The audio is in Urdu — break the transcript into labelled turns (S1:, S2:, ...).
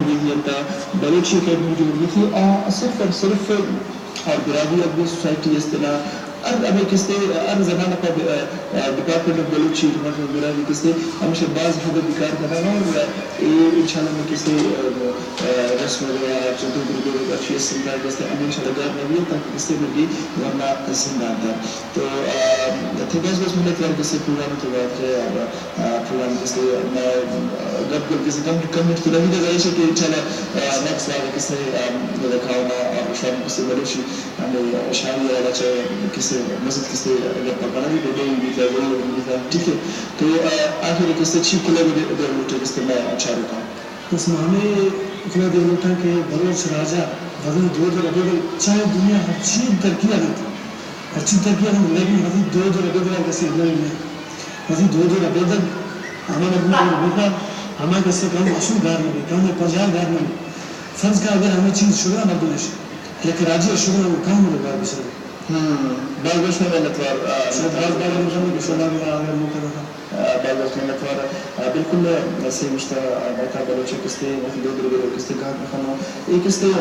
S1: بلوچی اکیڈمی جو ہوئی تھی صرف اور صرف اور برادری اب سوسائٹی اصطلاح اب کس اب زمانہ کا ڈپارٹمنٹ آف بلوچی برادری کس ہمیشہ بعض حد بیکار کرنا ہے اور ان شاء اللہ میں کس رسم وغیرہ چندو گرو اچھی سمجھا کس ان شاء اللہ گھر میں بھی تاکہ کس میں بھی ورنہ زندہ تھا تو تھیکس بس میں نے کس پروگرام تو بات ہے پروگرام کس میں گب گب کس کمنٹ تو نہیں لگائی ہے کہ ان شاء اللہ نیکسٹ بار کس رکھا ہونا اور شام کس بلوچی ہمیں شام والا چاہے کس مسجد کس اگر پکڑا بھی دے ٹھیک ہے تو آخر کس چیف کو لگے کس میں اچھا رکھا
S2: اس میں ہمیں اتنا دیر اٹھا کہ بلوچ راجا وزن دو ابیدل چاہے دنیا ہر چیز ترقی آ گئی ہر چیز ترقی آ گئی لیکن وزن دو ابیدل کیسے نہیں ہے وزن دو ابیدل ہمیں بیٹا ہمیں کیسے کم اشو گھر میں کم پجار گھر میں فرض کا اگر ہمیں چیز شگرہ مردنش لیکن راجی شگرہ وہ کم ہو گیا بسر
S1: بالگوش میں نتوار بالگوش میں نتوار بالکل سے مشتہ بیٹا بلوچے کس تے دو کس تے گھر میں خانو ایک کس تے